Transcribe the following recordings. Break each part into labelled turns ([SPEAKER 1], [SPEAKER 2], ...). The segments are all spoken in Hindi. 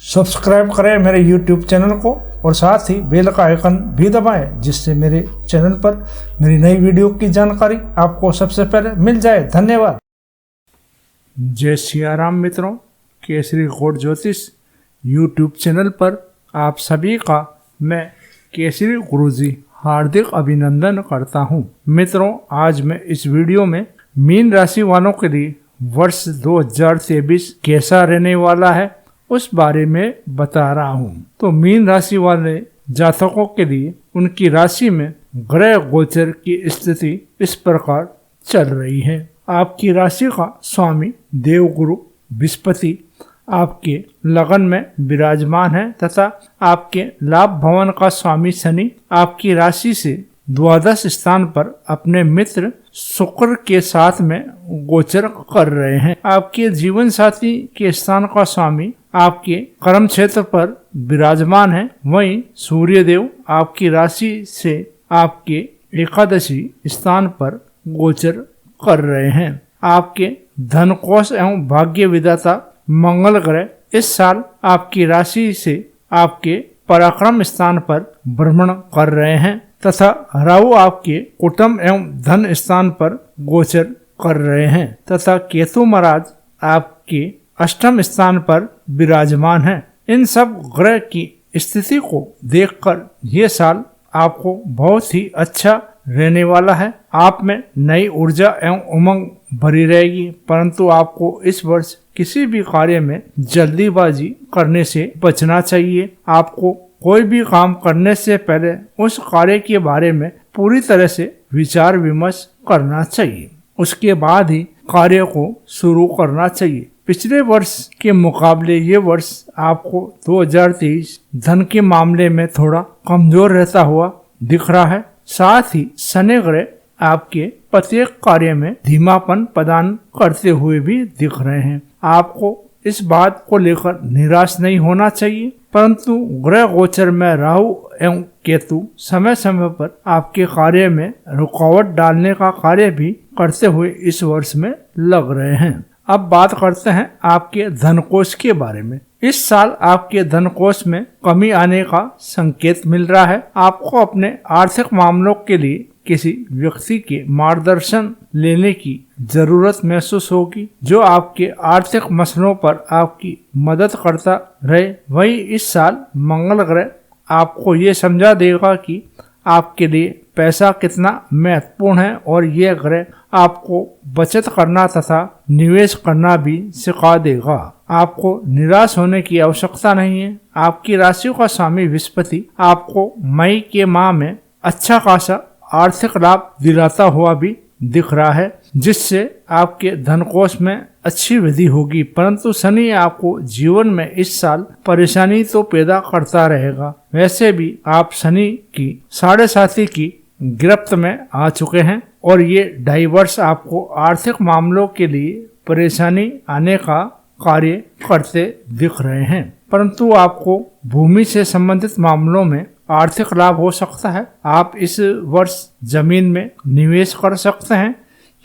[SPEAKER 1] सब्सक्राइब करें मेरे YouTube चैनल को और साथ ही बेल का आइकन भी दबाएं, जिससे मेरे चैनल पर मेरी नई वीडियो की जानकारी आपको सबसे पहले मिल जाए। धन्यवाद। जय सिया राम मित्रों, केसरी कोट ज्योतिष YouTube चैनल पर आप सभी का मैं केसरी गुरुजी हार्दिक अभिनंदन करता हूं। मित्रों, आज मैं इस वीडियो में मीन राशि वालों के लिए वर्ष 2023 कैसा रहने वाला है उस बारे में बता रहा हूं। तो मीन राशि वाले जातकों के लिए उनकी राशि में ग्रह गोचर की स्थिति इस प्रकार चल रही है। आपकी राशि का स्वामी देवगुरु बृहस्पति आपके लगन में विराजमान है तथा आपके लाभ भवन का स्वामी शनि आपकी राशि से द्वादश स्थान पर अपने मित्र शुक्र के साथ में गोचर कर रहे हैं। आपके जीवन साथी के स्थान का स्वामी आपके कर्म क्षेत्र पर विराजमान है। वहीं सूर्यदेव आपकी राशि से आपके एकादशी स्थान पर गोचर कर रहे हैं। आपके धन कोष एवं भाग्य विधाता मंगल ग्रह इस साल आपकी राशि से आपके पराक्रम स्थान पर भ्रमण कर रहे हैं तथा राहु आपके कुटुंब एवं धन स्थान पर गोचर कर रहे हैं तथा केतु महाराज आपके अष्टम स्थान पर विराजमान है। इन सब ग्रह की स्थिति को देखकर यह साल आपको बहुत ही अच्छा रहने वाला है। आप में नई ऊर्जा एवं उमंग भरी रहेगी, परंतु आपको इस वर्ष किसी भी कार्य में जल्दीबाजी करने से बचना चाहिए। आपको कोई भी काम करने से पहले उस कार्य के बारे में पूरी तरह से विचार विमर्श करना चाहिए, उसके बाद ही कार्य को शुरू करना चाहिए। पिछले वर्ष के मुकाबले ये वर्ष आपको 2023 धन के मामले में थोड़ा कमजोर रहता हुआ दिख रहा है। साथ ही शनि ग्रह आपके प्रत्येक कार्य में धीमापन प्रदान करते हुए भी दिख रहे हैं। आपको इस बात को लेकर निराश नहीं होना चाहिए, परंतु ग्रह गोचर में राहु एवं केतु समय समय पर आपके कार्य में रुकावट डालने का कार्य भी करते हुए इस वर्ष में लग रहे हैं। अब बात करते हैं आपके धन कोष के बारे में। इस साल आपके धन कोष में कमी आने का संकेत मिल रहा है। आपको अपने आर्थिक मामलों के लिए किसी व्यक्ति के मार्गदर्शन लेने की जरूरत महसूस होगी, जो आपके आर्थिक मसलों पर आपकी मदद करता रहे। वहीं इस साल मंगल ग्रह आपको ये समझा देगा कि आपके लिए पैसा कितना महत्वपूर्ण है और यह ग्रह आपको बचत करना तथा निवेश करना भी सिखा देगा। आपको निराश होने की आवश्यकता नहीं है। आपकी राशि का स्वामी बृहस्पति आपको मई के माह में अच्छा खासा आर्थिक लाभ दिलाता हुआ भी दिख रहा है, जिससे आपके धन कोष में अच्छी वृद्धि होगी। परंतु शनि आपको जीवन में इस साल परेशानी तो पैदा करता रहेगा। वैसे भी आप शनि की 7.5 की गिरफ्त में आ चुके हैं और ये 2.5 वर्ष आपको आर्थिक मामलों के लिए परेशानी आने का कार्य करते दिख रहे हैं। परंतु आपको भूमि से संबंधित मामलों में आर्थिक लाभ हो सकता है। आप इस वर्ष जमीन में निवेश कर सकते हैं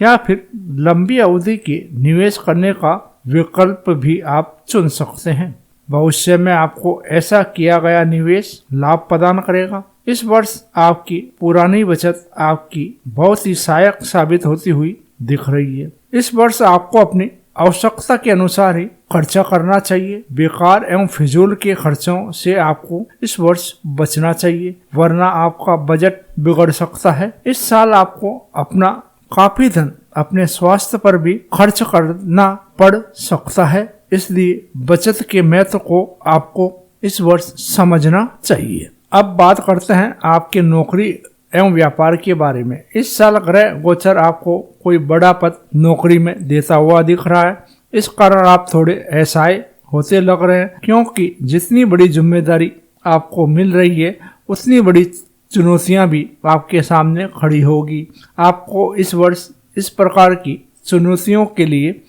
[SPEAKER 1] या फिर लंबी अवधि के निवेश करने का विकल्प भी आप चुन सकते हैं। भविष्य में आपको ऐसा किया गया निवेश लाभ प्रदान करेगा। इस वर्ष आपकी पुरानी बचत आपकी बहुत ही सहायक साबित होती हुई दिख रही है। इस वर्ष आपको अपनी आवश्यकता के अनुसार ही खर्चा करना चाहिए। बेकार एवं फिजूल के खर्चों से आपको इस वर्ष बचना चाहिए, वरना आपका बजट बिगड़ सकता है। इस साल आपको अपना काफी धन अपने स्वास्थ्य पर भी खर्च करना पड़ सकता है, इसलिए बचत के महत्व को आपको इस वर्ष समझना चाहिए। अब बात करते हैं आपके नौकरी एवं व्यापार के बारे में। इस साल ग्रह गोचर आपको कोई बड़ा पद नौकरी में देता हुआ दिख रहा है। इस कारण आप थोड़े असहाय होते लग रहे हैं, क्योंकि जितनी बड़ी जिम्मेदारी आपको मिल रही है उतनी बड़ी चुनौतियां भी आपके सामने खड़ी होगी। आपको इस वर्ष इस प्रकार की चुनौतियों के लिए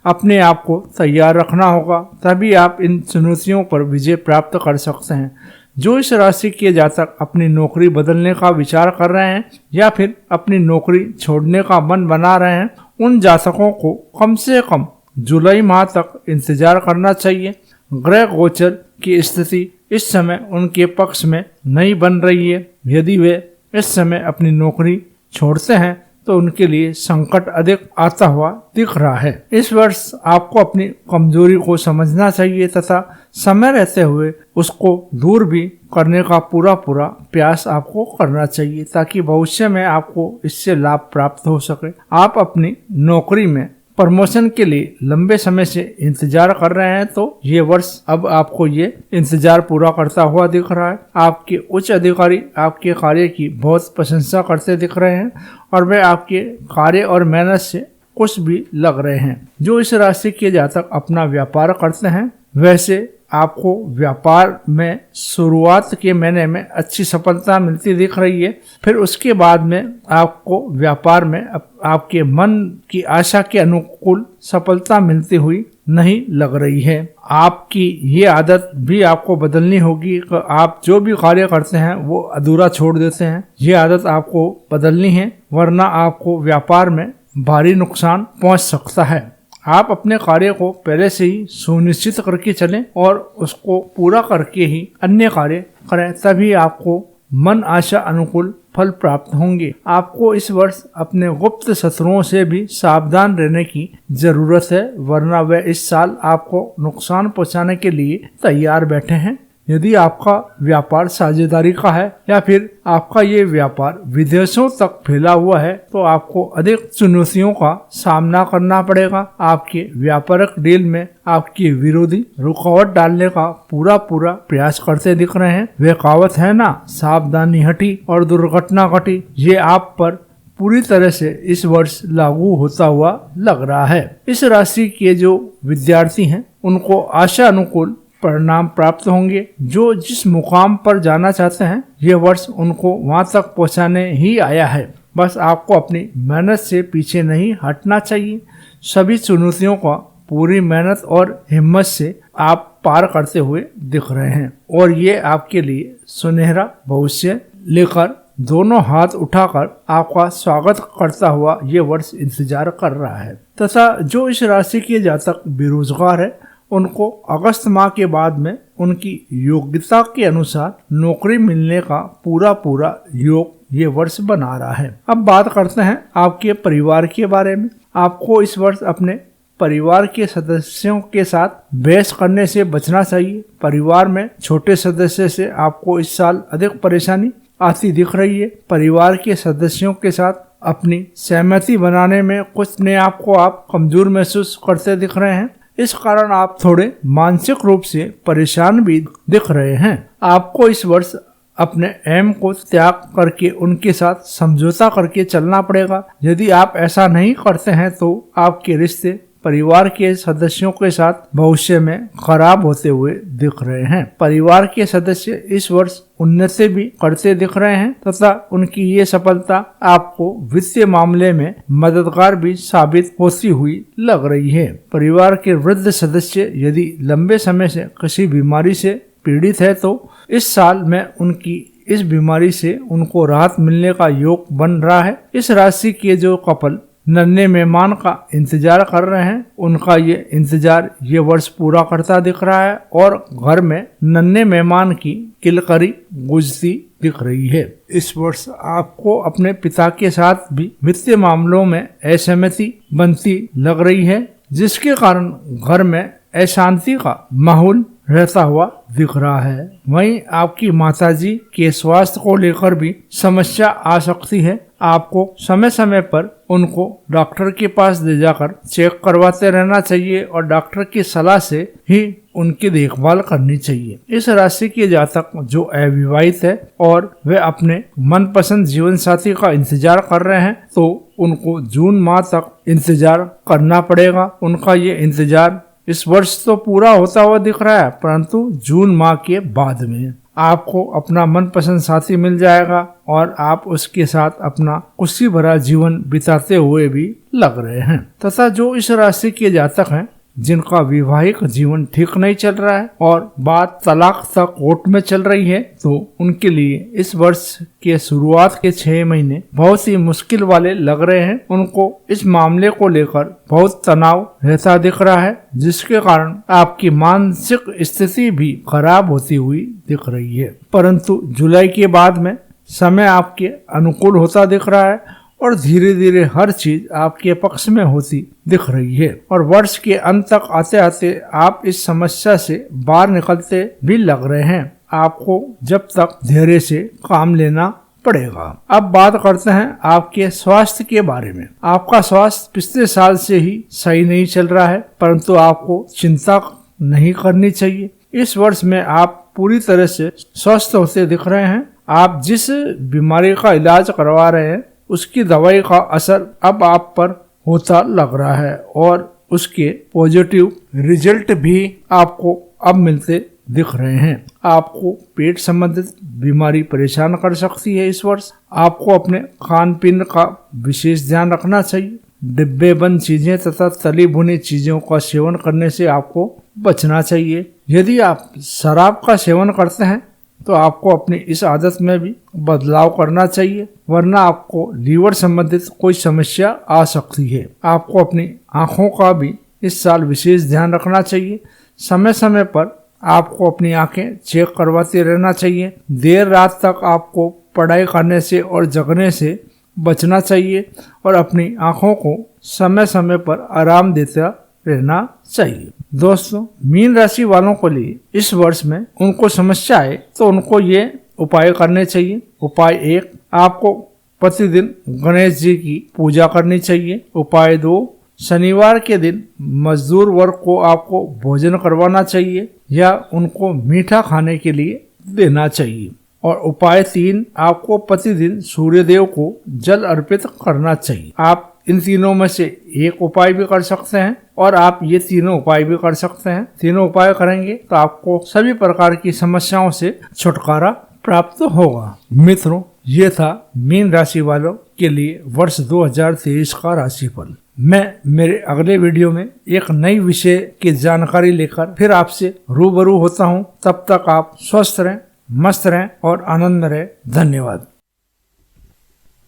[SPEAKER 1] अपने आप को तैयार रखना होगा, तभी आप इन चुनौतियों पर विजय प्राप्त कर सकते हैं। जो इस राशि के जातक अपनी नौकरी बदलने का विचार कर रहे हैं या फिर अपनी नौकरी छोड़ने का मन बना रहे हैं, उन जातकों को कम से कम जुलाई माह तक इंतजार करना चाहिए। ग्रह गोचर की स्थिति इस समय उनके पक्ष में नहीं बन रही है। यदि वे इस समय अपनी नौकरी छोड़ते हैं तो उनके लिए संकट अधिक आता हुआ दिख रहा है। इस वर्ष आपको अपनी कमजोरी को समझना चाहिए तथा समय रहते हुए उसको दूर भी करने का पूरा प्रयास आपको करना चाहिए, ताकि भविष्य में आपको इससे लाभ प्राप्त हो सके। आप अपनी नौकरी में प्रमोशन के लिए लंबे समय से इंतजार कर रहे हैं तो ये वर्ष अब आपको ये इंतजार पूरा करता हुआ दिख रहा है। आपके उच्च अधिकारी आपके कार्य की बहुत प्रशंसा करते दिख रहे हैं और वे आपके कार्य और मेहनत से खुश भी लग रहे हैं। जो इस राशि के जातक अपना व्यापार करते हैं, वैसे आपको व्यापार में शुरुआत के महीने में अच्छी सफलता मिलती दिख रही है। फिर उसके बाद में आपको व्यापार में आपके मन की आशा के अनुकूल सफलता मिलती हुई नहीं लग रही है। आपकी ये आदत भी आपको बदलनी होगी कि आप जो भी कार्य करते हैं वो अधूरा छोड़ देते हैं। ये आदत आपको बदलनी है, वरना आपको व्यापार में भारी नुकसान पहुंच सकता है। आप अपने कार्य को पहले से ही सुनिश्चित करके चलें और उसको पूरा करके ही अन्य कार्य करें, तभी आपको मन आशा अनुकूल फल प्राप्त होंगे। आपको इस वर्ष अपने गुप्त शत्रुओं से भी सावधान रहने की जरूरत है, वरना वे इस साल आपको नुकसान पहुंचाने के लिए तैयार बैठे हैं। यदि आपका व्यापार साझेदारी का है या फिर आपका ये व्यापार विदेशों तक फैला हुआ है तो आपको अधिक चुनौतियों का सामना करना पड़ेगा। आपके व्यापारिक डील में आपके विरोधी रुकावट डालने का पूरा प्रयास करते दिख रहे हैं। वे कहावत है ना, सावधानी हटी और दुर्घटना घटी, ये आप पर पूरी तरह से इस वर्ष लागू होता हुआ लग रहा है। इस राशि के जो विद्यार्थी हैं उनको आशा अनुकूल परिणाम प्राप्त होंगे। जो जिस मुकाम पर जाना चाहते हैं यह वर्ष उनको वहां तक पहुंचाने ही आया है। बस आपको अपनी मेहनत से पीछे नहीं हटना चाहिए। सभी चुनौतियों का पूरी मेहनत और हिम्मत से आप पार करते हुए दिख रहे हैं और ये आपके लिए सुनहरा भविष्य लेकर दोनों हाथ उठाकर आपका स्वागत करता हुआ ये वर्ष इंतजार कर रहा है। तथा जो इस राशि के जातक बेरोजगार है उनको अगस्त माह के बाद में उनकी योग्यता के अनुसार नौकरी मिलने का पूरा योग ये वर्ष बना रहा है। अब बात करते हैं आपके परिवार के बारे में। आपको इस वर्ष अपने परिवार के सदस्यों के साथ बहस करने से बचना चाहिए। परिवार में छोटे सदस्य से आपको इस साल अधिक परेशानी आती दिख रही है। परिवार के सदस्यों के साथ अपनी सहमति बनाने में कुछ ने आपको आप कमजोर महसूस करते दिख रहे हैं। इस कारण आप थोड़े मानसिक रूप से परेशान भी दिख रहे हैं। आपको इस वर्ष अपने अहम को त्याग करके उनके साथ समझौता करके चलना पड़ेगा। यदि आप ऐसा नहीं करते हैं तो आपके रिश्ते परिवार के सदस्यों के साथ भविष्य में खराब होते हुए दिख रहे हैं। परिवार के सदस्य इस वर्ष उन्नति भी करते दिख रहे हैं तथा उनकी ये सफलता आपको वित्तीय मामले में मददगार भी साबित होती हुई लग रही है। परिवार के वृद्ध सदस्य यदि लंबे समय से किसी बीमारी से पीड़ित है तो इस साल में उनकी इस बीमारी से उनको राहत मिलने का योग बन रहा है। इस राशि के जो कपल नन्हे मेहमान का इंतजार कर रहे हैं उनका ये इंतजार ये वर्ष पूरा करता दिख रहा है और घर में नन्हे मेहमान की किलकारी गूंजती दिख रही है। इस वर्ष आपको अपने पिता के साथ भी वित्तीय मामलों में असहमति बनती लग रही है, जिसके कारण घर में अशांति का माहौल रहता हुआ दिख रहा है। वहीं आपकी माताजी के स्वास्थ्य को लेकर भी समस्या आ सकती है। आपको समय समय पर उनको डॉक्टर के पास ले जाकर चेक करवाते रहना चाहिए और डॉक्टर की सलाह से ही उनकी देखभाल करनी चाहिए। इस राशि के जातक जो अविवाहित है और वे अपने मनपसंद जीवन साथी का इंतजार कर रहे हैं तो उनको जून माह तक इंतजार करना पड़ेगा। उनका ये इंतजार इस वर्ष तो पूरा होता हुआ दिख रहा है, परंतु जून माह के बाद में आपको अपना मनपसंद साथी मिल जाएगा और आप उसके साथ अपना खुशी भरा जीवन बिताते हुए भी लग रहे हैं। तथा जो इस राशि के जातक हैं जिनका वैवाहिक जीवन ठीक नहीं चल रहा है और बात तलाक तक कोर्ट में चल रही है, तो उनके लिए इस वर्ष के शुरुआत के 6 महीने बहुत ही मुश्किल वाले लग रहे हैं। उनको इस मामले को लेकर बहुत तनाव रहता दिख रहा है, जिसके कारण आपकी मानसिक स्थिति भी खराब होती हुई दिख रही है। परंतु जुलाई के बाद में समय आपके अनुकूल होता दिख रहा है और धीरे धीरे हर चीज आपके पक्ष में होती दिख रही है और वर्ष के अंत तक आते आते आप इस समस्या से बाहर निकलते भी लग रहे हैं। आपको जब तक धैर्य से काम लेना पड़ेगा। अब बात करते हैं आपके स्वास्थ्य के बारे में। आपका स्वास्थ्य पिछले साल से ही सही नहीं चल रहा है, परंतु आपको चिंता नहीं करनी चाहिए। इस वर्ष में आप पूरी तरह से स्वस्थ होते दिख रहे हैं। आप जिस बीमारी का इलाज करवा रहे हैं उसकी दवाई का असर अब आप पर होता लग रहा है और उसके पॉजिटिव रिजल्ट भी आपको अब मिलते दिख रहे हैं। आपको पेट संबंधित बीमारी परेशान कर सकती है। इस वर्ष आपको अपने खान पीन का विशेष ध्यान रखना चाहिए। डिब्बे बंद चीजें तथा तली भुनी चीजों का सेवन करने से आपको बचना चाहिए। यदि आप शराब का सेवन करते हैं तो आपको अपनी इस आदत में भी बदलाव करना चाहिए, वरना आपको लीवर संबंधित कोई समस्या आ सकती है। आपको अपनी आँखों का भी इस साल विशेष ध्यान रखना चाहिए। समय समय पर आपको अपनी आंखें चेक करवाते रहना चाहिए। देर रात तक आपको पढ़ाई करने से और जगने से बचना चाहिए और अपनी आँखों को समय समय पर आराम देता रहना चाहिए। दोस्तों, मीन राशि वालों को लिए इस वर्ष में उनको समस्या आए तो उनको ये उपाय करने चाहिए। उपाय 1, आपको प्रतिदिन गणेश जी की पूजा करनी चाहिए। उपाय 2, शनिवार के दिन मजदूर वर्ग को आपको भोजन करवाना चाहिए या उनको मीठा खाने के लिए देना चाहिए। और उपाय 3, आपको प्रतिदिन सूर्यदेव को जल अर्पित करना चाहिए। आप इन तीनों में से एक उपाय भी कर सकते हैं और आप ये तीनों उपाय भी कर सकते हैं। तीनों उपाय करेंगे तो आपको सभी प्रकार की समस्याओं से छुटकारा प्राप्त होगा। मित्रों, ये था मीन राशि वालों के लिए वर्ष 2023 का राशिफल। मैं मेरे अगले वीडियो में एक नई विषय की जानकारी लेकर फिर आपसे रूबरू होता हूँ। तब तक आप स्वस्थ रहें, मस्त रहें और आनंद रहें। धन्यवाद।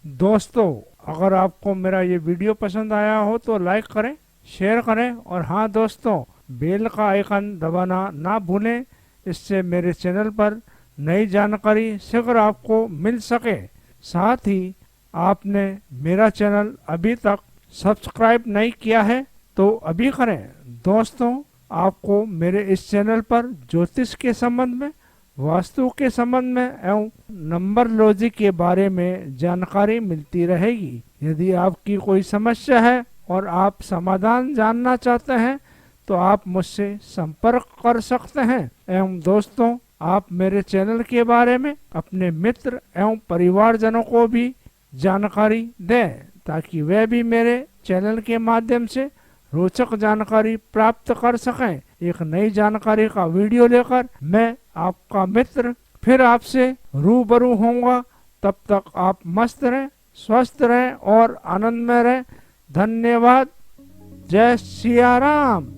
[SPEAKER 1] दोस्तों, अगर आपको मेरा ये वीडियो पसंद आया हो तो लाइक करें, शेयर करें और हाँ दोस्तों, बेल का आइकन दबाना ना भूलें। इससे मेरे चैनल पर नई जानकारी शीघ्र आपको मिल सके। साथ ही आपने मेरा चैनल अभी तक सब्सक्राइब नहीं किया है तो अभी करें। दोस्तों, आपको मेरे इस चैनल पर ज्योतिष के संबंध में, वास्तु के संबंध में एवं नंबरलॉजी के बारे में जानकारी मिलती रहेगी। यदि आपकी कोई समस्या है और आप समाधान जानना चाहते हैं तो आप मुझसे संपर्क कर सकते हैं। एवं दोस्तों, आप मेरे चैनल के बारे में अपने मित्र एवं परिवारजनों को भी जानकारी दें ताकि वे भी मेरे चैनल के माध्यम से रोचक जानकारी प्राप्त कर सकें। एक नई जानकारी का वीडियो लेकर मैं आपका मित्र फिर आपसे रूबरू होऊंगा। तब तक आप मस्त रहें, स्वस्थ रहें और आनंद में रहें। धन्यवाद। जय सिया राम।